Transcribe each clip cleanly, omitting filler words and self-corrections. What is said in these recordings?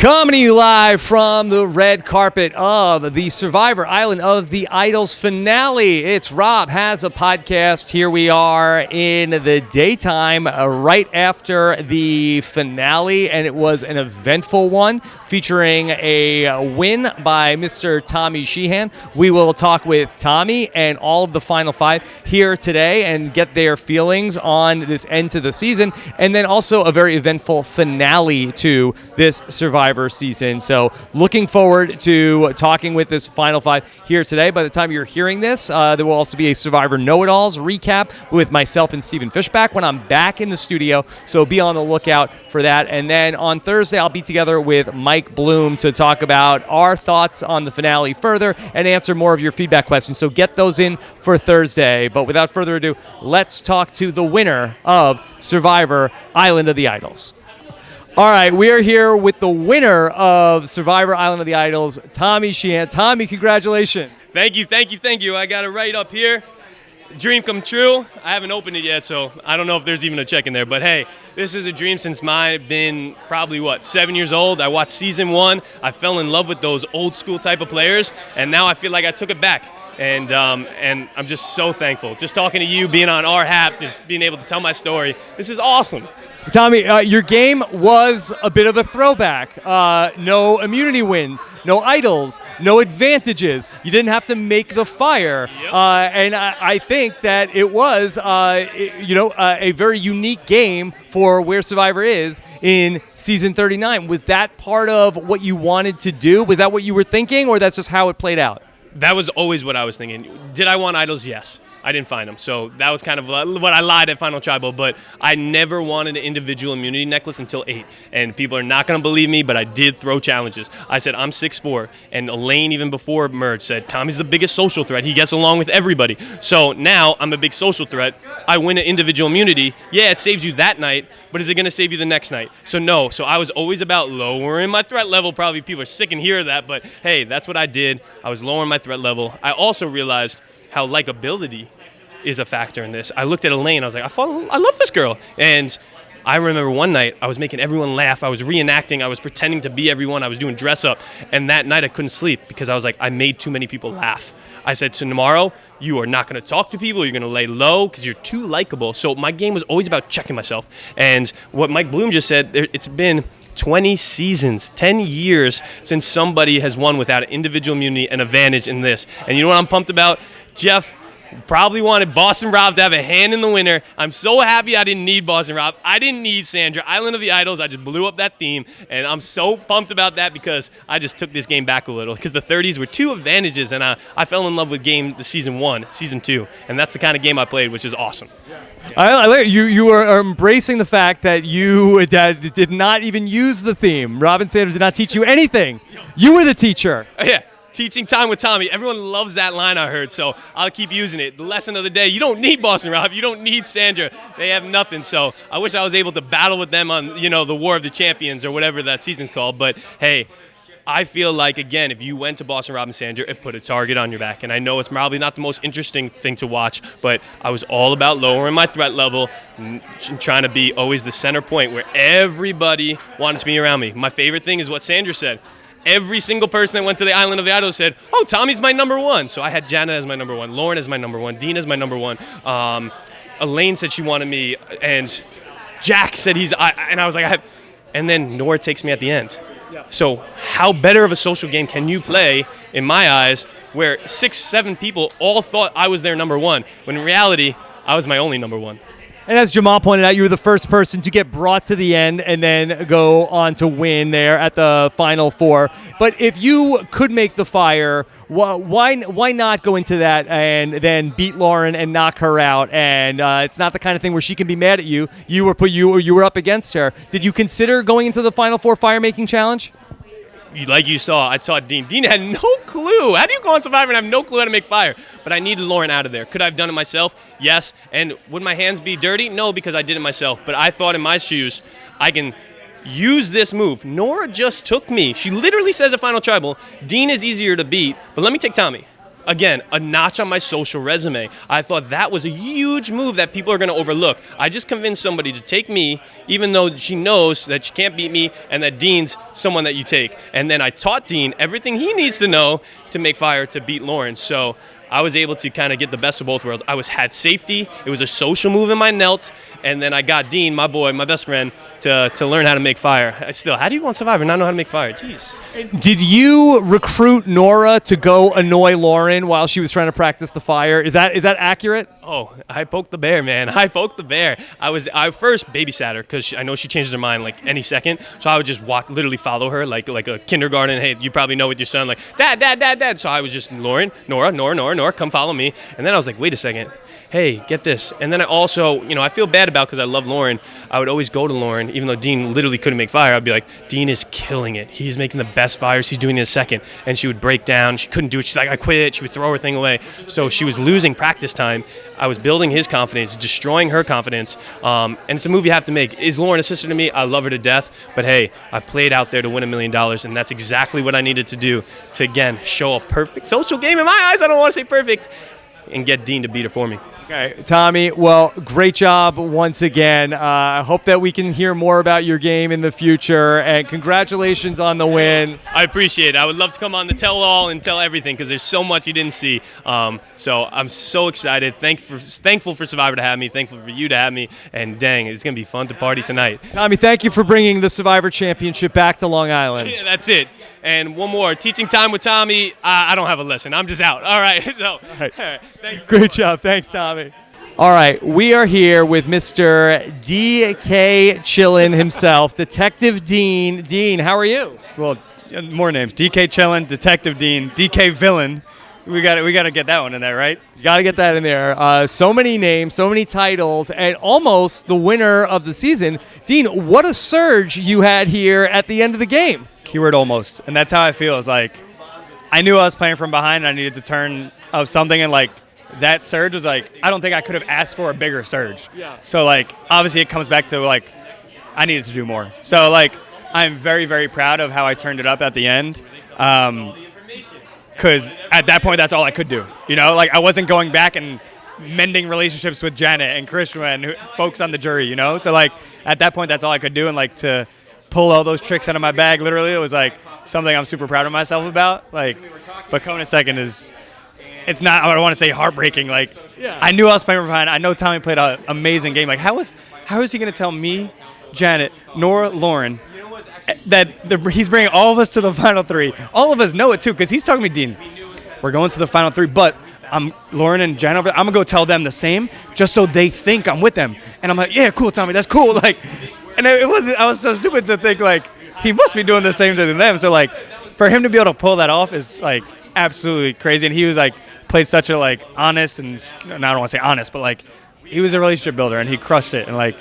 Coming to you live from the red carpet of the Survivor Island of the Idols finale. It's RHAP Has a Podcast. Here we are in the daytime right after the finale, and it was an eventful one featuring a win by Mr. Tommy Sheehan. We will talk with Tommy and all of the final five here today and get their feelings on this end to the season, and then also a very eventful finale to this Survivor season. So looking forward to talking with this final five here today. By the time you're hearing this, there will also be a Survivor Know-It-Alls recap with myself and Stephen Fishback when I'm back in the studio. So be on the lookout for that. And then on Thursday, I'll be together with Mike Bloom to talk about our thoughts on the finale further and answer more of your feedback questions. So get those in for Thursday. But without further ado, let's talk to the winner of Survivor Island of the Idols. All right, we are here with the winner of Survivor Island of the Idols, Tommy Sheehan. Tommy, congratulations. Thank you. I got it right up here. Dream come true. I haven't opened it yet, so I don't know if there's even a check in there. But, hey, this is a dream since I've been probably, 7 years old. I watched season 1. I fell in love with those old school type of players, and now I feel like I took it back. And I'm just so thankful. Just talking to you, being on RHAP, just being able to tell my story. This is awesome. Tommy, your game was a bit of a throwback. No immunity wins, no idols, no advantages. You didn't have to make the fire. Yep. And I think that it was, a very unique game for where Survivor is in season 39. Was that part of what you wanted to do? Was that what you were thinking, or that's just how it played out? That was always what I was thinking. Did I want idols? Yes. I didn't find them. So that was kind of what I lied at Final Tribal, but I never wanted an individual immunity necklace until 8. And people are not going to believe me, but I did throw challenges. I said, I'm 6'4", and Elaine, even before Merge, said, Tommy's the biggest social threat. He gets along with everybody. So now I'm a big social threat. I win an individual immunity. Yeah, it saves you that night, but is it going to save you the next night? So no. So I was always about lowering my threat level. Probably people are sick and hear that, but hey, that's what I did. I was lowering my threat level. I also realized how likability is a factor in this. I looked at Elaine, I was like, I love this girl. And I remember one night, I was making everyone laugh. I was reenacting. I was pretending to be everyone. I was doing dress up. And that night I couldn't sleep because I was like, I made too many people laugh. I said, so tomorrow, you are not going to talk to people. You're going to lay low because you're too likable. So my game was always about checking myself. And what Mike Bloom just said, it's been 20 seasons, 10 years since somebody has won without an individual immunity and advantage in this. And you know what I'm pumped about? Jeff probably wanted Boston Rob to have a hand in the winner. I'm so happy I didn't need Boston Rob. I didn't need Sandra. Island of the Idols, I just blew up that theme, and I'm so pumped about that because I just took this game back a little because the 30s were 2 advantages, and I fell in love with the season 1, season 2, and that's the kind of game I played, which is awesome. I like you are embracing the fact that you did not even use the theme. Robin Sanders did not teach you anything. You were the teacher. Yeah. Teaching time with Tommy. Everyone loves that line, I heard, so I'll keep using it. The lesson of the day, you don't need Boston Rob. You don't need Sandra. They have nothing, so I wish I was able to battle with them on, the War of the Champions or whatever that season's called. But, hey, I feel like, again, if you went to Boston Rob and Sandra, it put a target on your back. And I know it's probably not the most interesting thing to watch, but I was all about lowering my threat level and trying to be always the center point where everybody wanted to be around me. My favorite thing is what Sandra said. Every single person that went to the Island of the Idols said, oh, Tommy's my number 1. So I had Janet as my number 1, Lauren as my number 1, Dean as my number 1. Elaine said she wanted me, and Jack said and I was like, and then Nora takes me at the end. Yeah. So how better of a social game can you play, in my eyes, where 6, 7 people all thought I was their number 1, when in reality, I was my only number 1. And as Jamal pointed out, you were the first person to get brought to the end and then go on to win there at the Final 4. But if you could make the fire, why not go into that and then beat Lauren and knock her out? And it's not the kind of thing where she can be mad at you. You were up against her. Did you consider going into the Final 4 fire making challenge? Like you saw, I saw Dean. Dean had no clue. How do you go on Survivor and have no clue how to make fire? But I needed Lauren out of there. Could I have done it myself? Yes. And would my hands be dirty? No, because I did it myself. But I thought in my shoes, I can use this move. Nora just took me. She literally says at Final Tribal, Dean is easier to beat, but let me take Tommy. again, a notch on my social resume. I thought that was a huge move that people are going to overlook. I just convinced somebody to take me, even though she knows that she can't beat me and that Dean's someone that you take. And then I taught Dean everything he needs to know to make fire to beat Lauren. So I was able to kind of get the best of both worlds. Had safety. It was a social move in my nelt. And then I got Dean, my boy, my best friend, to learn how to make fire. How do you want Survivor and not know how to make fire? Jeez. Did you recruit Nora to go annoy Lauren while she was trying to practice the fire? Is that accurate? Oh, I poked the bear, man. I poked the bear. I first babysat her because I know she changes her mind like any second. So I would just literally follow her like a kindergarten. Hey, you probably know with your son, like, Dad, Dad, Dad, Dad. So I was just, Nora, come follow me. And then I was like, wait a second. Hey, get this. And then I also, I feel bad about because I love Lauren. I would always go to Lauren, even though Dean literally couldn't make fire. I'd be like, Dean is killing it. He's making the best fires. He's doing it in a second. And she would break down. She couldn't do it. She's like, I quit. She would throw her thing away. So she was losing practice time. I was building his confidence, destroying her confidence. And it's a move you have to make. Is Lauren a sister to me? I love her to death. But hey, I played out there to win $1 million. And that's exactly what I needed to do to, again, show a perfect social game in my eyes. I don't want to say perfect. And get Dean to beat her for me. Okay, Tommy, well, great job once again. I hope that we can hear more about your game in the future, and congratulations on the win. I appreciate it. I would love to come on the tell-all and tell everything because there's so much you didn't see. So I'm so excited. Thankful for Survivor to have me. Thankful for you to have me. And dang, it's going to be fun to party tonight. Tommy, thank you for bringing the Survivor Championship back to Long Island. Yeah, that's it. And one more, teaching time with Tommy. I don't have a lesson. I'm just out. All right. So, all right. Great job. Thanks, Tommy. All right, we are here with Mr. DK Chillin himself, Detective Dean. Dean, how are you? Well, more names. DK Chillin, Detective Dean, DK Villain. We got to get that one in there, right? You got to get that in there. So many names, so many titles, and almost the winner of the season. Dean, what a surge you had here at the end of the game. Keyword almost. And that's how I feel. It's like I knew I was playing from behind and I needed to turn up something, and like that surge was like, I don't think I could have asked for a bigger surge. Yeah. So like obviously it comes back to like I needed to do more. So like I'm very, very proud of how I turned it up at the end. Because at that point, that's all I could do. Like I wasn't going back and mending relationships with Janet and Krishna and folks on the jury, So like at that point, that's all I could do. And like to pull all those tricks out of my bag, literally, it was like something I'm super proud of myself about. Like, but coming in second it's not, I don't want to say heartbreaking. Like, yeah. I knew I was playing from behind. I know Tommy played an amazing game. Like, how is he going to tell me, Janet, Nora, Lauren, that he's bringing all of us to the final three? All of us know it, too, because he's talking to me, Dean, we're going to the final three, but Lauren and Janet, I'm going to go tell them the same just so they think I'm with them. And I'm like, yeah, cool, Tommy, that's cool. Like, and I was so stupid to think, like, he must be doing the same to them. So, like, for him to be able to pull that off is, like, absolutely crazy. And he was, like, played such a, like, honest and, I don't want to say honest, but, like, he was a relationship builder, and he crushed it. And, like,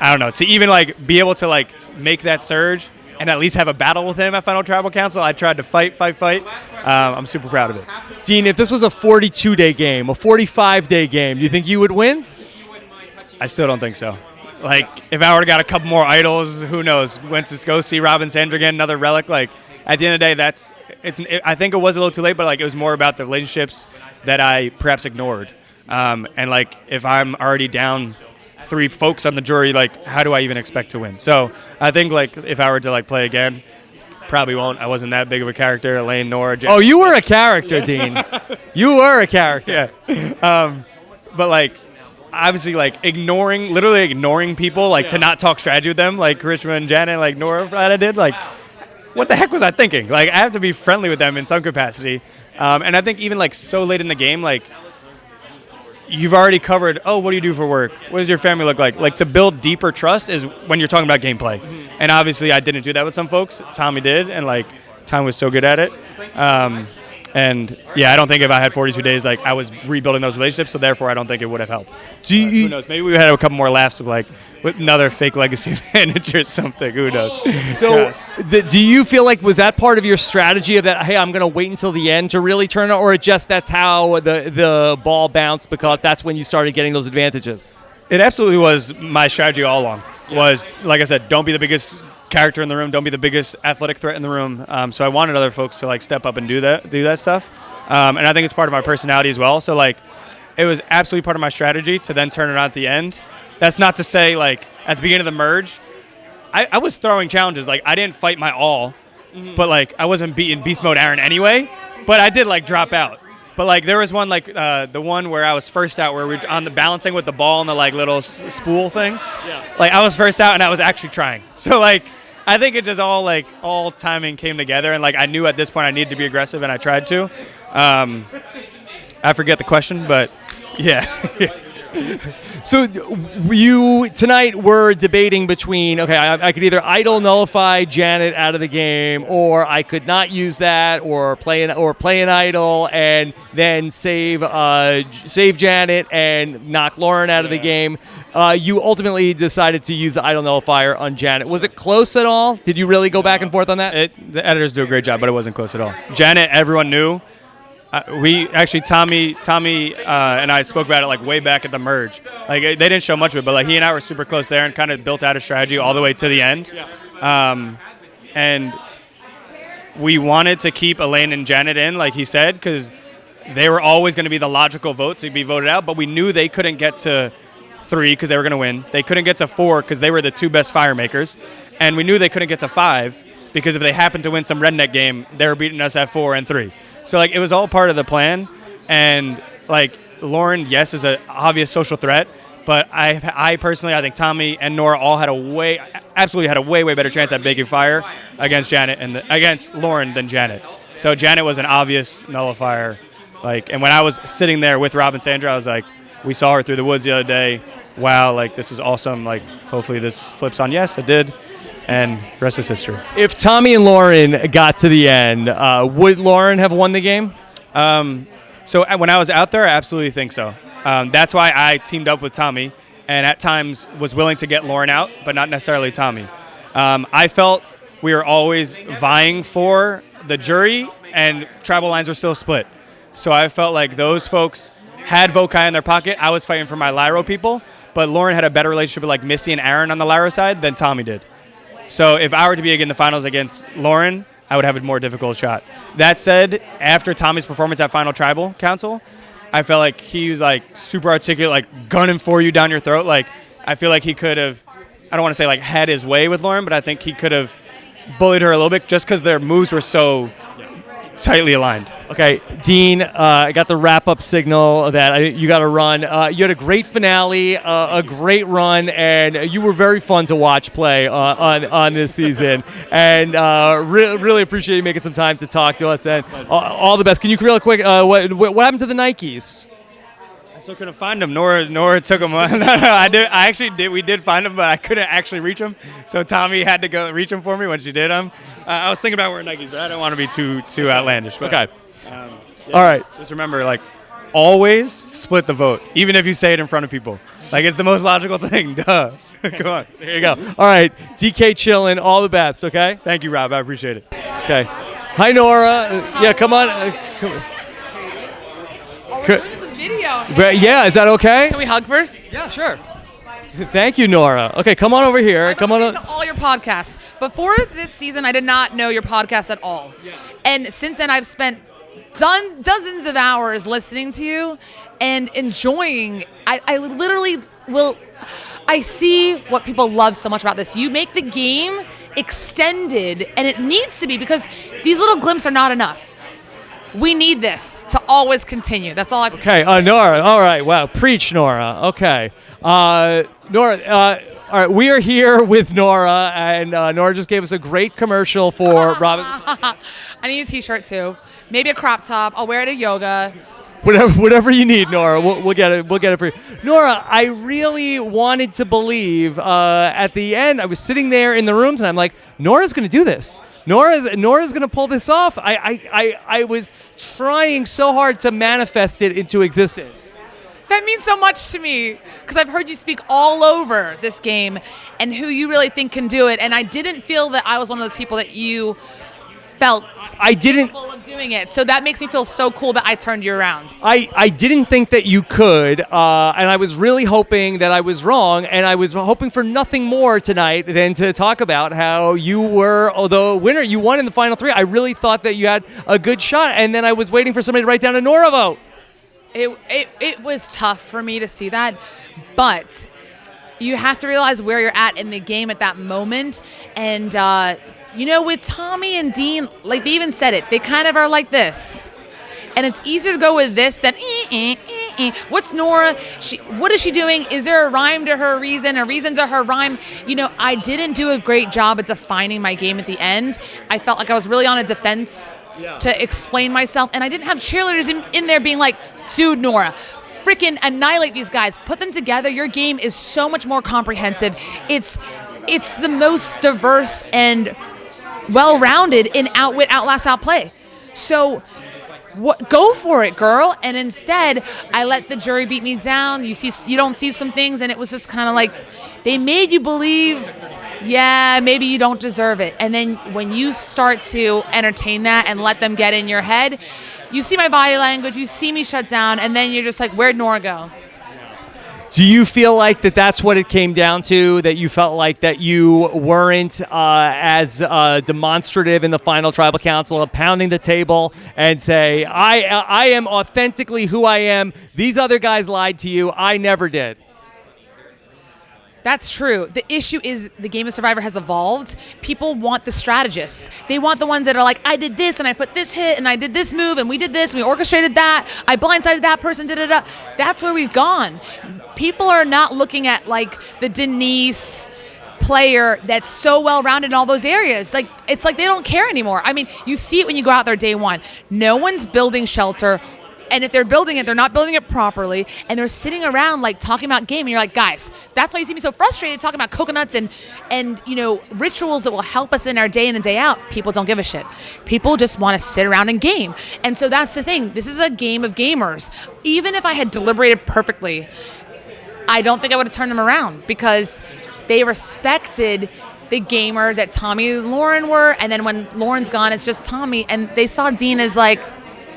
I don't know, to even, like, be able to, like, make that surge and at least have a battle with him at Final Tribal Council. I tried to fight. I'm super proud of it. Dean, if this was a 42-day game, a 45-day game, do you think you would win? I still don't think so. Like, if I would have got a couple more idols, who knows? Went to go see Robin Sandra again, another relic. Like, at the end of the day, I think it was a little too late, but, like, it was more about the relationships that I perhaps ignored. And, like, if I'm already down 3 folks on the jury, like, how do I even expect to win? So I think, like, if I were to, like, play again, probably won't. I wasn't that big of a character. Elaine, Nora, Jen. Oh, you were a character, Dean. You were a character. Yeah. But, like, obviously, like, literally ignoring people, like, to not talk strategy with them, like Krishna and Janet, like Nora that I did, like, what the heck was I thinking? Like, I have to be friendly with them in some capacity. And I think even, like, so late in the game, like, you've already covered, what do you do for work? What does your family look like? Like, to build deeper trust is when you're talking about gameplay. Mm-hmm. And obviously, I didn't do that with some folks. Tommy did, and, like, Tommy was so good at it. And, yeah, I don't think if I had 42 days, like, I was rebuilding those relationships, so therefore I don't think it would have helped. Who knows? Maybe we had a couple more laughs with another fake legacy manager or something. Who knows? So do you feel like, was that part of your strategy of that, hey, I'm going to wait until the end to really turn it, or just that's how the ball bounced because that's when you started getting those advantages? It absolutely was my strategy all along. Was, like I said, don't be the biggest character in the room. Don't be the biggest athletic threat in the room. So I wanted other folks to like step up and do that stuff. And I think it's part of my personality as well. So like, it was absolutely part of my strategy to then turn it on at the end. That's not to say like at the beginning of the merge, I was throwing challenges. Like I didn't fight my all, but like I wasn't beating beast mode Aaron anyway. But I did like drop out. But like there was one like the one where I was first out where we were on the balancing with the ball and the like little spool thing. Yeah. Like I was first out and I was actually trying. So like I think it just all timing came together and like I knew at this point I needed to be aggressive and I tried to. I forget the question, but yeah. So you tonight were debating between, okay, I could either idle nullify Janet out of the game, or I could not use that, or play an idle and then save Janet and knock Lauren out of the game. You ultimately decided to use the idle nullifier on Janet. Was it close at all? Did you really go back and forth on that? The editors do a great job, but it wasn't close at all. Janet, everyone knew. We actually, Tommy and I spoke about it like way back at the merge. Like they didn't show much of it, but like he and I were super close there and kind of built out a strategy all the way to the end. Yeah. And we wanted to keep Elaine and Janet in, like he said, because they were always going to be the logical votes to be voted out. But we knew they couldn't get to 3 because they were going to win. They couldn't get to 4 because they were the 2 best fire makers, and we knew they couldn't get to 5 because if they happened to win some redneck game, they were beating us at 4 and 3. So, like, it was all part of the plan. And, like, Lauren, yes, is an obvious social threat. But I personally, I think Tommy and Nora all absolutely had a way better chance at making fire against Janet against Lauren than Janet. So Janet was an obvious nullifier. Like, and when I was sitting there with Rob and Sandra, I was like, we saw her through the woods the other day. Wow, like, this is awesome. Like, hopefully this flips on. Yes, it did. And rest is history. If Tommy and Lauren got to the end, would Lauren have won the game? So when I was out there, I absolutely think so. That's why I teamed up with Tommy and at times was willing to get Lauren out, but not necessarily Tommy. I felt we were always vying for the jury and tribal lines were still split. So I felt like those folks had Vokai in their pocket. I was fighting for my Lyro people, but Lauren had a better relationship with like Missy and Aaron on the Lyro side than Tommy did. So if I were to be in the finals against Lauren, I would have a more difficult shot. That said, after Tommy's performance at Final Tribal Council, I felt like he was like super articulate, like gunning for you down your throat. Like I feel like he could have, I don't want to say like had his way with Lauren, but I think he could have bullied her a little bit just because their moves were so tightly aligned. Okay, Dean, I got the wrap-up signal that you got to run. You had a great finale, a great run, and you were very fun to watch play on this season. And really appreciate you making some time to talk to us. And all the best. Can you real quick? What happened to the Nikes? I still couldn't find them. Nora took them. I actually did. We did find them, but I couldn't actually reach them. So Tommy had to go reach them for me when she did them. I was thinking about wearing Nikes, but I don't want to be too outlandish. But, okay. Yeah, all right. Just remember, like, always split the vote, even if you say it in front of people. Like, it's the most logical thing. Duh. Come on. There you go. All right. DK chillin'. All the best, okay? Thank you, Rob. I appreciate it. Okay. Hi, Nora. Yeah, come on. Come on. Video. Yeah, is that okay? Can we hug first? Yeah, sure. Thank you, Nora. Okay, come on over here. Come on. To all your podcasts. Before this season, I did not know your podcast at all. Yeah. And since then, I've spent dozens of hours listening to you and enjoying. I literally will. I see what people love so much about this. You make the game extended, and it needs to be because these little glimpses are not enough. We need this to always continue. That's all I. Okay, Nora. All right. Wow. Preach, Nora. Okay. Nora. All right. We are here with Nora, and Nora just gave us a great commercial for Robin. I need a T-shirt too. Maybe a crop top. I'll wear it at yoga. Whatever you need, Nora. We'll get it. We'll get it for you. Nora, I really wanted to believe. At the end, I was sitting there in the rooms, and I'm like, Nora's going to do this. Nora's going to pull this off. I was trying so hard to manifest it into existence. That means so much to me because I've heard you speak all over this game and who you really think can do it. And I didn't feel that I was one of those people that you felt I didn't. capable of doing it. So that makes me feel so cool that I turned you around. I didn't think that you could, and I was really hoping that I was wrong, and I was hoping for nothing more tonight than to talk about how you were the winner. You won in the final 3. I really thought that you had a good shot, and then I was waiting for somebody to write down a Noura vote. It was tough for me to see that, but you have to realize where you're at in the game at that moment, and with Tommy and Dean, like they even said it, they kind of are like this. And it's easier to go with this than, What's Noura? What is she doing? Is there a rhyme to her reason, a reason to her rhyme? I didn't do a great job at defining my game at the end. I felt like I was really on a defense to explain myself. And I didn't have cheerleaders in there being like, dude, Noura, freaking annihilate these guys. Put them together. Your game is so much more comprehensive. It's the most diverse and well-rounded in outwit, outlast, outplay. So go for it, girl. And instead, I let the jury beat me down. You don't see some things, and it was just kind of like they made you believe, yeah, maybe you don't deserve it. And then when you start to entertain that and let them get in your head, you see my body language, you see me shut down, and then you're just like, where'd Noura go? Do you feel like that's what it came down to, that you felt like that you weren't as demonstrative in the final tribal council of pounding the table and say, I am authentically who I am. These other guys lied to you. I never did. That's true. The issue is the game of Survivor has evolved. People want the strategists. They want the ones that are like, I did this and I put this hit and I did this move and we did this and we orchestrated that. I blindsided that person, da-da-da. That's where we've gone. People are not looking at like the Denise player that's so well-rounded in all those areas. Like, it's like they don't care anymore. I mean, you see it when you go out there day one. No one's building shelter. And if they're building it, they're not building it properly, and they're sitting around like talking about game. And you're like, guys, that's why you see me so frustrated talking about coconuts and rituals that will help us in our day in and day out. People don't give a shit. People just want to sit around and game. And so that's the thing. This is a game of gamers. Even if I had deliberated perfectly, I don't think I would have turned them around because they respected the gamer that Tommy and Lauren were. And then when Lauren's gone, it's just Tommy. And they saw Dean as like,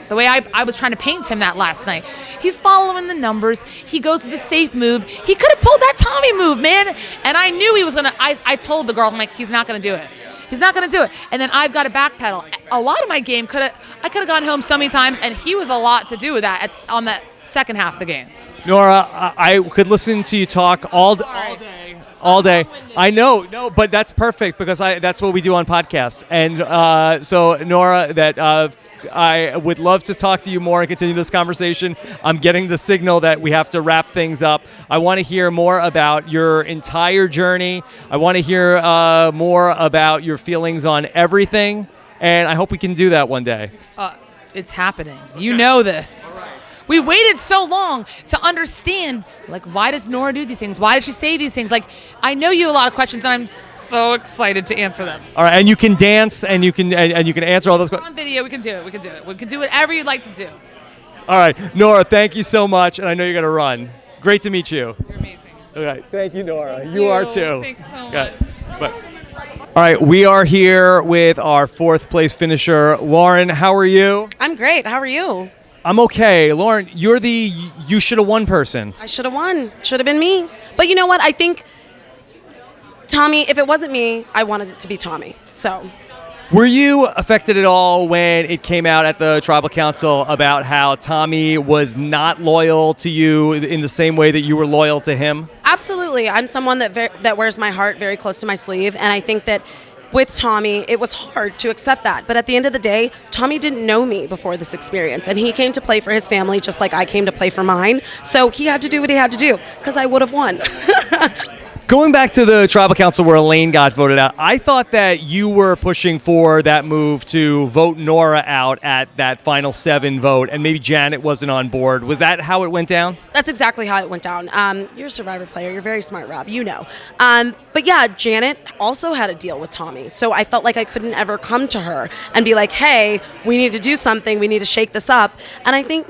the way I was trying to paint him that last night. He's following the numbers. He goes to the safe move. He could have pulled that Tommy move, man. And I knew he was going to. I told the girl, I'm like, he's not going to do it. He's not going to do it. And then I've got to backpedal. A lot of my game I could have gone home so many times, and he was a lot to do with that on that second half of the game. Noura, I could listen to you talk all day. All day. I know, no, but that's perfect because that's what we do on podcasts. And so, Noura, that I would love to talk to you more and continue this conversation. I'm getting the signal that we have to wrap things up. I want to hear more about your entire journey. I want to hear more about your feelings on everything. And I hope we can do that one day. It's happening. You know this. We waited so long to understand, like, why does Noura do these things? Why did she say these things? Like, I know you have a lot of questions, and I'm so excited to answer them. All right, and you can dance, and you can answer all those questions. On video, we can do it. We can do whatever you'd like to do. All right, Noura, thank you so much, and I know you're gonna run. Great to meet you. You're amazing. All right, thank you, Noura. You are too. Thanks so much. Okay. But, all right, we are here with our 4th place finisher, Lauren. How are you? I'm great. How are you? I'm okay. Lauren, you're the you should have won person. I should have won. Should have been me. But you know what? I think Tommy, if it wasn't me, I wanted it to be Tommy. So. Were you affected at all when it came out at the Tribal Council about how Tommy was not loyal to you in the same way that you were loyal to him? Absolutely. I'm someone that wears my heart very close to my sleeve, and I think that with Tommy, it was hard to accept that. But at the end of the day, Tommy didn't know me before this experience, and he came to play for his family just like I came to play for mine. So he had to do what he had to do because I would have won. Going back to the Tribal Council where Elaine got voted out, I thought that you were pushing for that move to vote Noura out at that final 7 vote, and maybe Janet wasn't on board. Was that how it went down? That's exactly how it went down. You're a Survivor player. You're very smart, Rob. You know. But yeah, Janet also had a deal with Tommy. So I felt like I couldn't ever come to her and be like, hey, we need to do something. We need to shake this up. And I think,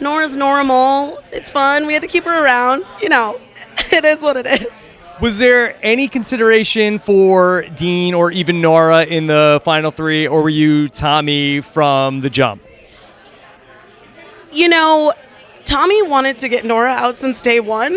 Nora's normal. It's fun. We had to keep her around. It is what it is. Was there any consideration for Dean or even Noura in the final three, or were you Tommy from the jump? You know, Tommy wanted to get Noura out since day one,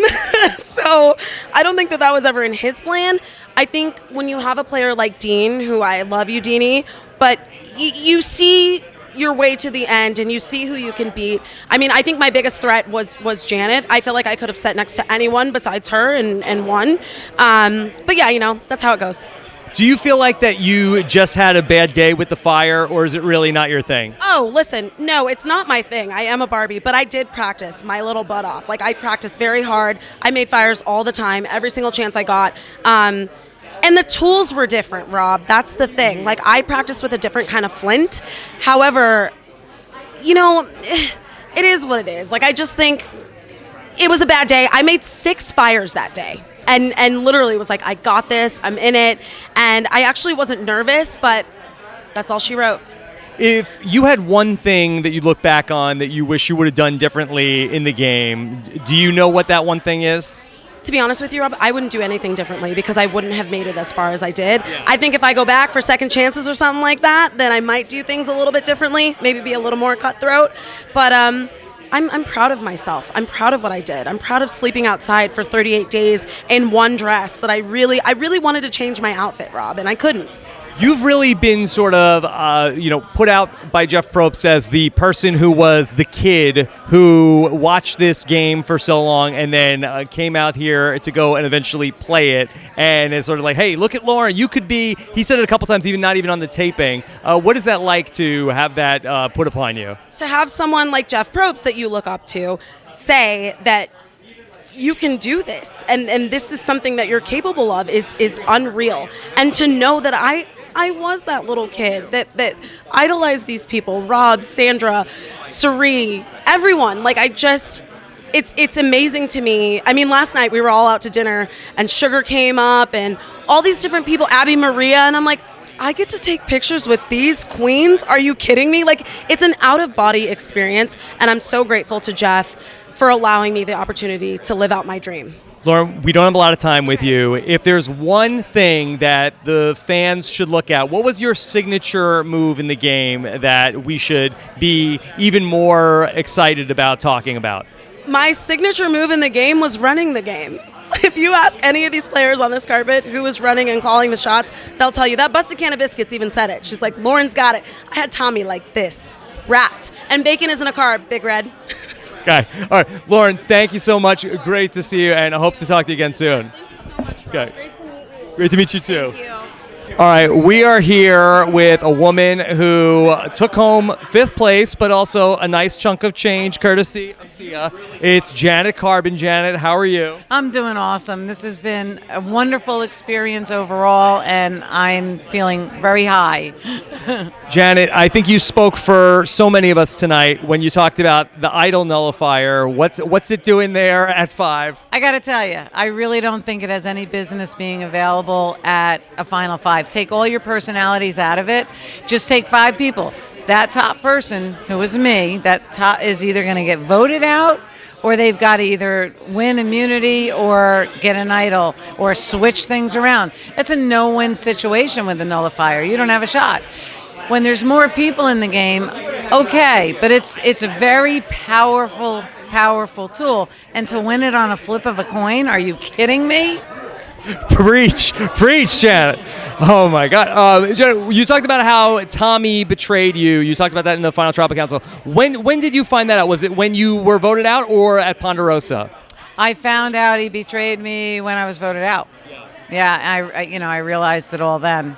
so I don't think that was ever in his plan. I think when you have a player like Dean, who I love you, Deanie, but you see your way to the end and you see who you can beat. I mean, I think my biggest threat was Janet. I feel like I could have sat next to anyone besides her and won. But yeah, you know, that's how it goes. Do you feel like that you just had a bad day with the fire, or is it really not your thing? Oh, listen, no, it's not my thing. I am a Barbie, but I did practice my little butt off. Like, I practiced very hard. I made fires all the time, every single chance I got. And the tools were different, Rob. That's the thing. Like, I practiced with a different kind of flint. However, you know, it is what it is. Like, I just think it was a bad day. I made 6 fires that day. And literally was like, I got this, I'm in it. And I actually wasn't nervous, but that's all she wrote. If you had one thing that you look back on that you wish you would have done differently in the game, do you know what that one thing is? To be honest with you, Rob, I wouldn't do anything differently because I wouldn't have made it as far as I did. Yeah. I think if I go back for second chances or something like that, then I might do things a little bit differently, maybe be a little more cutthroat. But I'm proud of myself. I'm proud of what I did. I'm proud of sleeping outside for 38 days in one dress that I really wanted to change my outfit, Rob, and I couldn't. You've really been sort of, put out by Jeff Probst as the person who was the kid who watched this game for so long and then came out here to go and eventually play it. And it's sort of like, hey, look at Lauren. You could be, he said it a couple times, even not even on the taping. What is that like to have that put upon you? To have someone like Jeff Probst that you look up to say that you can do this and this is something that you're capable of is unreal. And to know that I was that little kid that idolized these people, Rob, Sandra, Sari, everyone. Like, it's amazing to me. I mean, last night we were all out to dinner and Sugar came up and all these different people, Abby Maria, and I'm like, I get to take pictures with these queens? Are you kidding me? Like, it's an out-of-body experience, and I'm so grateful to Jeff for allowing me the opportunity to live out my dream. Lauren, we don't have a lot of time with you. If there's one thing that the fans should look at, what was your signature move in the game that we should be even more excited about talking about? My signature move in the game was running the game. If you ask any of these players on this carpet who was running and calling the shots, they'll tell you that busted can of biscuits even said it. She's like, Lauren's got it. I had Tommy like this, wrapped. And bacon isn't a carb, Big Red. Okay. All right. Lauren, thank you so much. Great to see you, and I hope to talk to you again soon. Thank you so much, Rob. Okay. Great to meet you, too. Thank you. All right, we are here with a woman who took home 5th place, but also a nice chunk of change, courtesy of Sia. It's Janet Carbin. Janet, how are you? I'm doing awesome. This has been a wonderful experience overall, and I'm feeling very high. Janet, I think you spoke for so many of us tonight when you talked about the idol nullifier. What's it doing there at 5? I got to tell you, I really don't think it has any business being available at a Final 5. Take all your personalities out of it. Just take 5 people. That top person, who was me, that top is either going to get voted out or they've got to either win immunity or get an idol or switch things around. It's a no-win situation with the nullifier. You don't have a shot. When there's more people in the game, okay, but it's a very powerful tool. And to win it on a flip of a coin, are you kidding me? Preach, Janet. Oh, my God. Janet, you talked about how Tommy betrayed you. You talked about that in the Final Tribal Council. When did you find that out? Was it when you were voted out or at Ponderosa? I found out he betrayed me when I was voted out. Yeah, I realized it all then.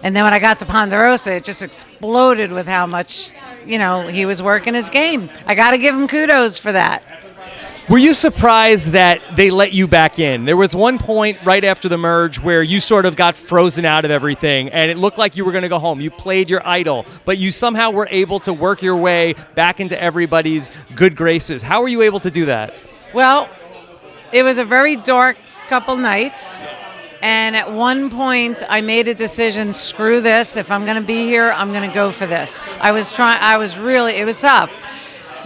And then when I got to Ponderosa, it just exploded with how much, he was working his game. I got to give him kudos for that. Were you surprised that they let you back in? There was one point right after the merge where you sort of got frozen out of everything, and it looked like you were going to go home. You played your idol, but you somehow were able to work your way back into everybody's good graces. How were you able to do that? Well, it was a very dark couple nights, and at one point I made a decision, screw this. If I'm going to be here, I'm going to go for this. It was tough.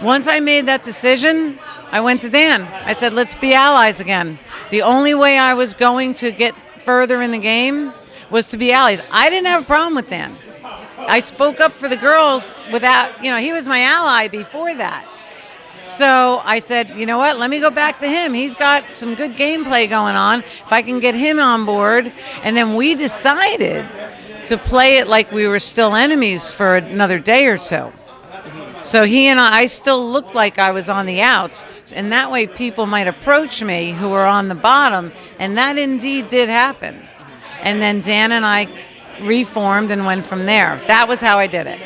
Once I made that decision, I went to Dan. I said, let's be allies again. The only way I was going to get further in the game was to be allies. I didn't have a problem with Dan. I spoke up for the girls without, he was my ally before that. So I said, you know what, let me go back to him. He's got some good gameplay going on. If I can get him on board. And then we decided to play it like we were still enemies for another day or two. So he and I still looked like I was on the outs. And that way people might approach me who were on the bottom. And that indeed did happen. And then Dan and I reformed and went from there. That was how I did it.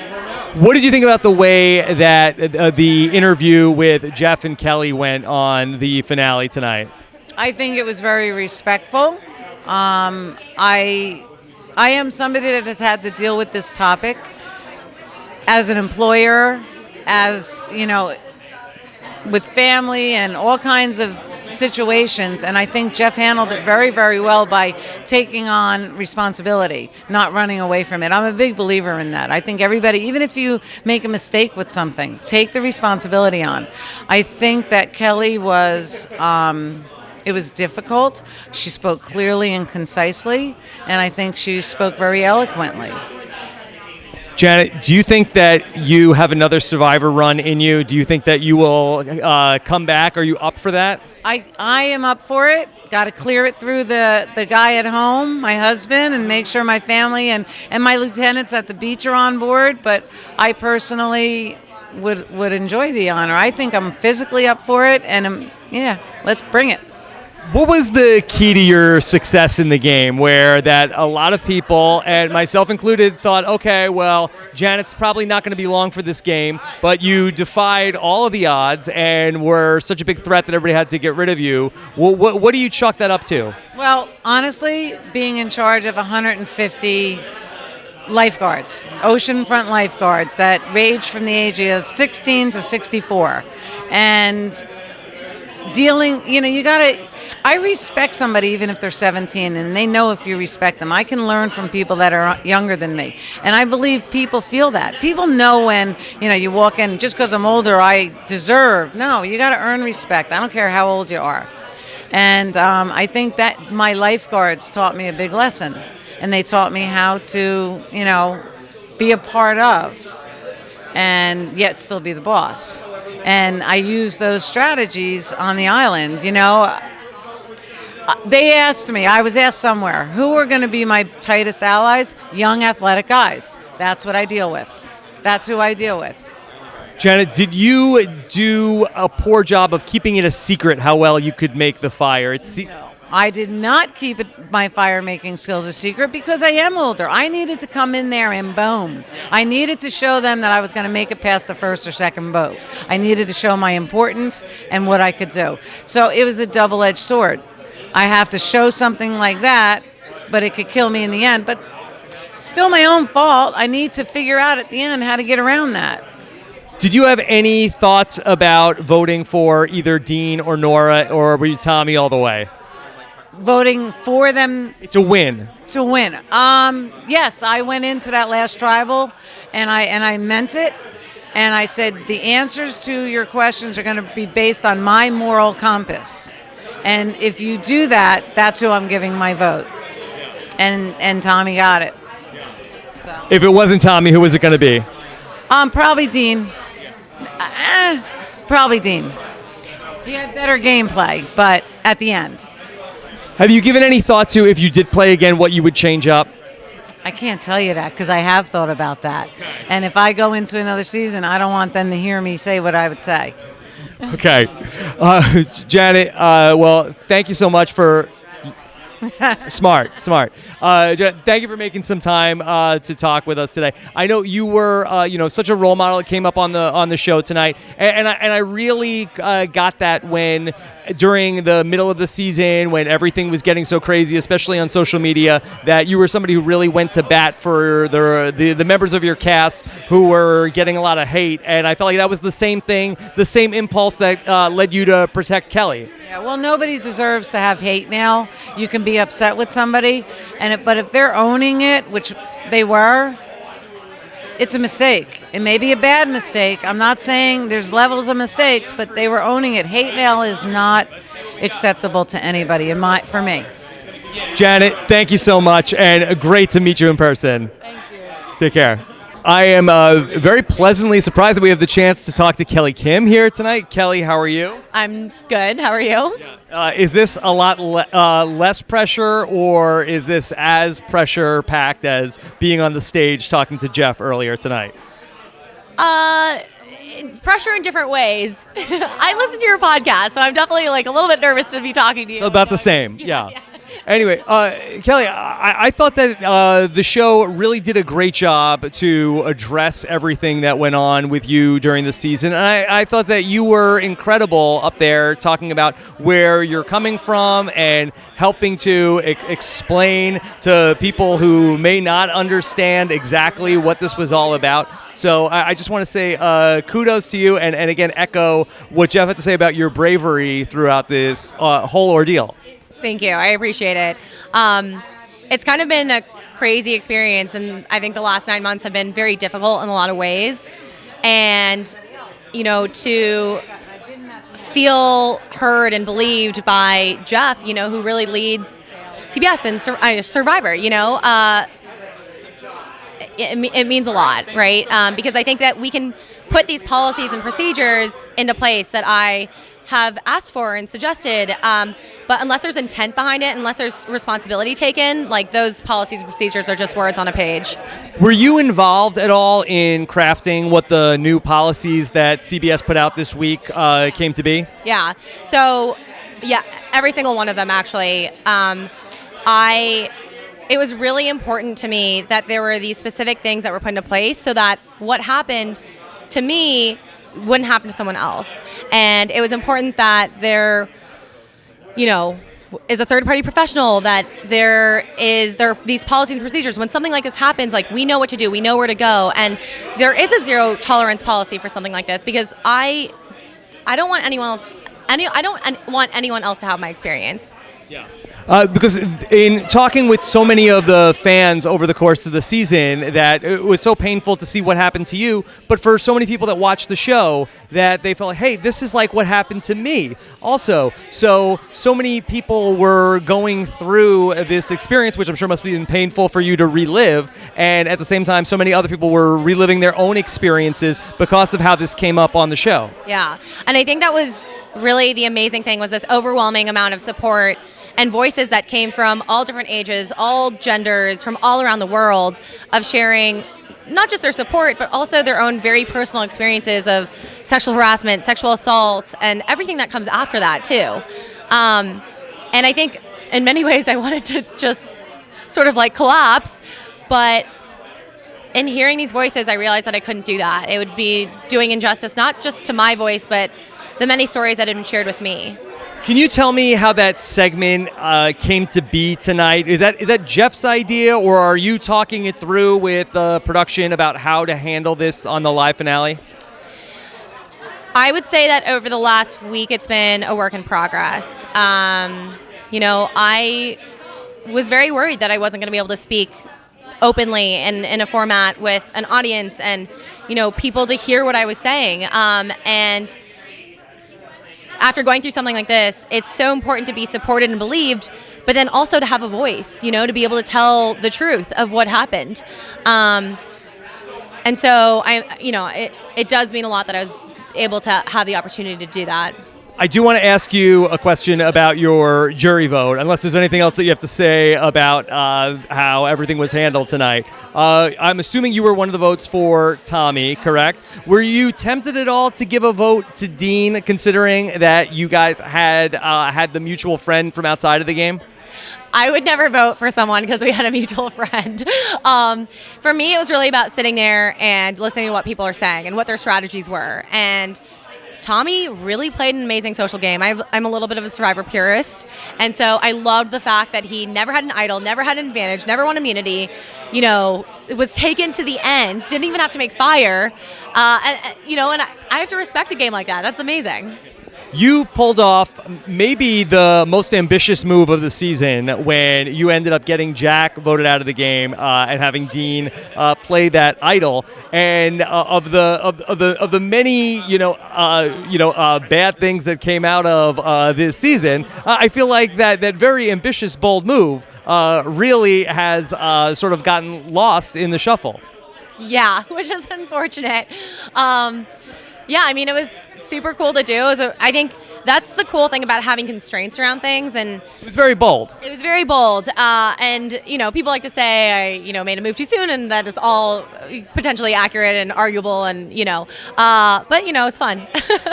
What did you think about the way that the interview with Jeff and Kellee went on the finale tonight? I think it was very respectful. I am somebody that has had to deal with this topic as an employer, as, with family and all kinds of situations, and I think Jeff handled it very, very well by taking on responsibility, not running away from it. I'm a big believer in that. I think everybody, even if you make a mistake with something, take the responsibility on. I think that Kellee was, it was difficult. She spoke clearly and concisely, and I think she spoke very eloquently. Janet, do you think that you have another Survivor run in you? Do you think that you will come back? Are you up for that? I am up for it. Got to clear it through the guy at home, my husband, and make sure my family and my lieutenants at the beach are on board. But I personally would enjoy the honor. I think I'm physically up for it, and let's bring it. What was the key to your success in the game where that a lot of people, and myself included, thought, okay, well, Janet's probably not going to be long for this game, but you defied all of the odds and were such a big threat that everybody had to get rid of you. What do you chalk that up to? Well, honestly, being in charge of 150 lifeguards, oceanfront lifeguards that range from the age of 16 to 64. And dealing, I respect somebody even if they're 17, and they know if you respect them. I can learn from people that are younger than me, and I believe people feel that. People know when, you walk in, just because I'm older, I deserve. No, you got to earn respect. I don't care how old you are. And I think that my lifeguards taught me a big lesson, and they taught me how to, be a part of, and yet still be the boss. And I use those strategies on the island. They asked me, I was asked somewhere, who are going to be my tightest allies? Young, athletic guys. That's what I deal with. That's who I deal with. Janet, did you do a poor job of keeping it a secret how well you could make the fire? No, I did not keep my fire-making skills a secret because I am older. I needed to come in there and boom. I needed to show them that I was going to make it past the first or second boat. I needed to show my importance and what I could do. So it was a double-edged sword. I have to show something like that, but it could kill me in the end. But it's still my own fault. I need to figure out at the end how to get around that. Did you have any thoughts about voting for either Dean or Noura, or were you Tommy all the way? Voting for them. It's a win. To win. Yes, I went into that last tribal, and I meant it. And I said, the answers to your questions are going to be based on my moral compass. And if you do that, that's who I'm giving my vote. And Tommy got it. So. If it wasn't Tommy, who was it going to be? Probably Dean. Probably Dean. He had better gameplay, but at the end. Have you given any thought to, if you did play again, what you would change up? I can't tell you that because I have thought about that. And if I go into another season, I don't want them to hear me say what I would say. Okay. Janet, well, thank you so much for... Smart. Janet, thank you for making some time to talk with us today. I know you were, such a role model that came up on the show tonight, and I really got that when during the middle of the season when everything was getting so crazy, especially on social media, that you were somebody who really went to bat for the members of your cast who were getting a lot of hate, and I felt like that was the same thing, the same impulse that led you to protect Kellee. Yeah, well, nobody deserves to have hate mail. You can be upset with somebody, but if they're owning it, which they were, it's a mistake. It may be a bad mistake. I'm not saying there's levels of mistakes, but they were owning it. Hate mail is not acceptable to anybody, for me. Janet, thank you so much, and great to meet you in person. Thank you. Take care. I am very pleasantly surprised that we have the chance to talk to Kellee Kim here tonight. Kellee, how are you? I'm good. How are you? Is this a lot less pressure, or is this as pressure-packed as being on the stage talking to Jeff earlier tonight? Pressure in different ways. I listen to your podcast, so I'm definitely like a little bit nervous to be talking to you. So about the same, yeah. Anyway, Kellee, I thought that the show really did a great job to address everything that went on with you during the season. And I thought that you were incredible up there talking about where you're coming from and helping to explain to people who may not understand exactly what this was all about. So I just want to say kudos to you and again, echo what Jeff had to say about your bravery throughout this whole ordeal. Thank you. I appreciate it. It's kind of been a crazy experience, and I think the last 9 months have been very difficult in a lot of ways. And, to feel heard and believed by Jeff, who really leads CBS and Survivor, it means a lot, right? Because I think that we can put these policies and procedures into place that I have asked for and suggested, but unless there's intent behind it, unless there's responsibility taken, like those policies and procedures are just words on a page. Were you involved at all in crafting what the new policies that CBS put out this week came to be? Yeah. So, every single one of them actually. It was really important to me that there were these specific things that were put into place so that what happened to me wouldn't happen to someone else. And it was important that there is a third-party professional, that there are these policies and procedures. When something like this happens, like, we know what to do, we know where to go, and there is a zero tolerance policy for something like this, because I don't want anyone else to have my experience. Yeah. Because in talking with so many of the fans over the course of the season, that it was so painful to see what happened to you, but for so many people that watched the show, that they felt like, hey, this is like what happened to me also. So many people were going through this experience, which I'm sure must have been painful for you to relive, and at the same time, so many other people were reliving their own experiences because of how this came up on the show. Yeah, and I think that was really the amazing thing, was this overwhelming amount of support and voices that came from all different ages, all genders, from all around the world, of sharing not just their support, but also their own very personal experiences of sexual harassment, sexual assault, and everything that comes after that, too. And I think in many ways I wanted to just sort of like collapse, but in hearing these voices, I realized that I couldn't do that. It would be doing injustice not just to my voice, but the many stories that had been shared with me. Can you tell me how that segment came to be tonight? Is that Jeff's idea, or are you talking it through with production about how to handle this on the live finale? I would say that over the last week, it's been a work in progress. I was very worried that I wasn't going to be able to speak openly in a format with an audience and, people to hear what I was saying. And after going through something like this, it's so important to be supported and believed, but then also to have a voice, to be able to tell the truth of what happened. And so it does mean a lot that I was able to have the opportunity to do that. I do want to ask you a question about your jury vote, unless there's anything else that you have to say about how everything was handled tonight. I'm assuming you were one of the votes for Tommy, correct? Were you tempted at all to give a vote to Dean, considering that you guys had the mutual friend from outside of the game? I would never vote for someone because we had a mutual friend. For me, it was really about sitting there and listening to what people are saying and what their strategies were. And Tommy really played an amazing social game. I'm a little bit of a Survivor purist, and so I loved the fact that he never had an idol, never had an advantage, never won immunity, it was taken to the end, didn't even have to make fire, and I have to respect a game like that. That's amazing. You pulled off maybe the most ambitious move of the season when you ended up getting Jack voted out of the game and having Dean play that idol. And of the many bad things that came out of this season, I feel like that very ambitious, bold move really has sort of gotten lost in the shuffle. Yeah, which is unfortunate. Yeah, I mean, it was super cool to do. I think that's the cool thing about having constraints around things, and it was very bold. It was very bold, and people like to say I made a move too soon, and that is all potentially accurate and arguable, and but it was fun.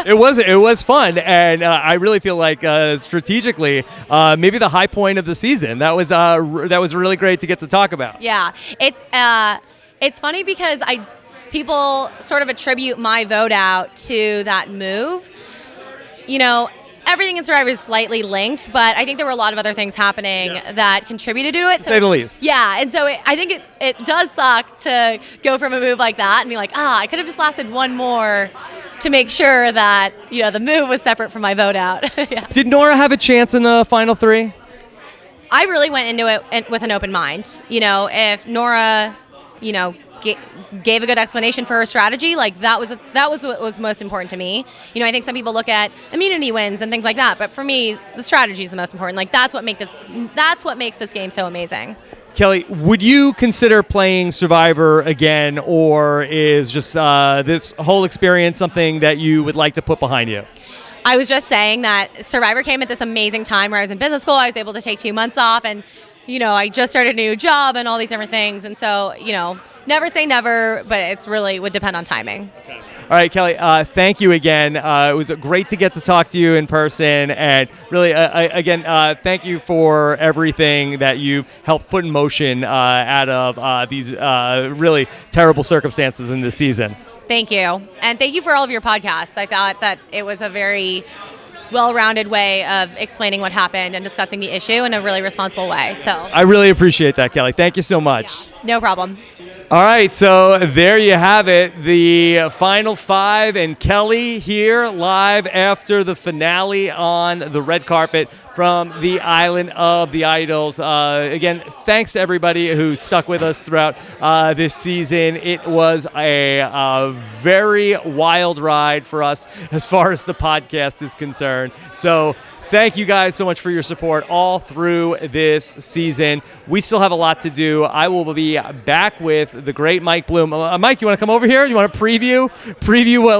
It was fun, and I really feel like strategically, maybe the high point of the season. That was really great to get to talk about. Yeah, it's funny because people sort of attribute my vote out to that move. Everything in Survivor is slightly linked, but I think there were a lot of other things happening that contributed to it. To say the least. Yeah, and so I think it does suck to go from a move like that and be like, I could have just lasted one more to make sure that, the move was separate from my vote out. Yeah. Did Noura have a chance in the final three? I really went into it with an open mind. If Noura, gave a good explanation for her strategy, like that was what was most important to me. I think some people look at immunity wins and things like that, but for me, the strategy is the most important. Like that's what makes this game so amazing. Kellee, would you consider playing Survivor again, or is just this whole experience something that you would like to put behind you? I was just saying that Survivor came at this amazing time where I was in business school. I was able to take 2 months off, and I just started a new job and all these different things. And so, never say never, but it's really would depend on timing. Okay. All right, Kellee, thank you again. It was great to get to talk to you in person. And really, again, thank you for everything that you've helped put in motion out of these really terrible circumstances in this season. Thank you. And thank you for all of your podcasts. I thought that it was a very well-rounded way of explaining what happened and discussing the issue in a really responsible way. So I really appreciate that, Kellee. Thank you so much. Yeah, no problem. All right, so there you have it, the final five, and Kellee here live after the finale on the red carpet from the Island of the Idols. Again, thanks to everybody who stuck with us throughout this season. It was a very wild ride for us as far as the podcast is concerned. So thank you guys so much for your support all through this season. We still have a lot to do. I will be back with the great Mike Bloom. Mike, you want to come over here? You want to preview?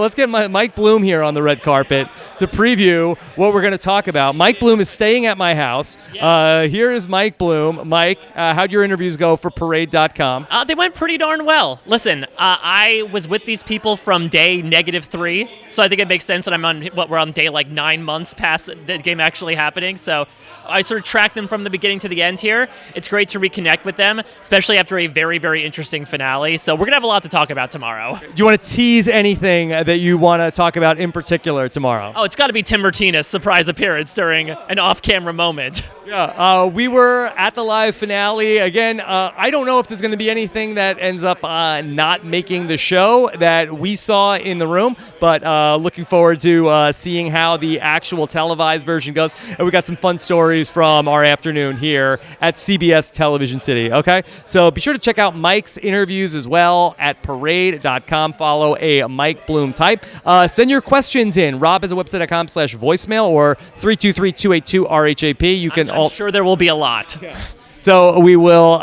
Let's get Mike Bloom here on the red carpet to preview what we're going to talk about. Mike Bloom is staying at my house. Yes. Here is Mike Bloom. Mike, how'd your interviews go for Parade.com? They went pretty darn well. Listen, I was with these people from day -3, so I think it makes sense that we're on day 9 months past the game actually happening. So I sort of tracked them from the beginning to the end here. It's great to reconnect with them, especially after a very, very interesting finale. So we're going to have a lot to talk about tomorrow. Do you want to tease anything that you want to talk about in particular tomorrow? Oh, it's got to be Tim Martina's surprise appearance during an off-camera moment. Yeah, we were at the live finale. Again, I don't know if there's going to be anything that ends up not making the show that we saw in the room, but looking forward to seeing how the actual televised version goes. And we got some fun stories from our afternoon here at CBS Television City, okay? So be sure to check out Mike's interviews as well at Parade.com. Follow a Mike Bloom type. Send your questions in. robhasawebsite.com/voicemail or 323-282-RHAP. You can I'm sure there will be a lot. Yeah. So we will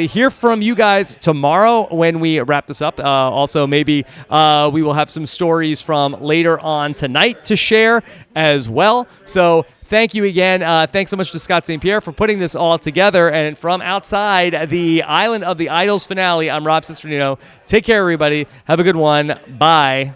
hear from you guys tomorrow when we wrap this up. Also, maybe we will have some stories from later on tonight to share as well. So thank you again. Thanks so much to Scott St. Pierre for putting this all together. And from outside the Island of the Idols finale, I'm Rob Cesternino. Take care, everybody. Have a good one. Bye.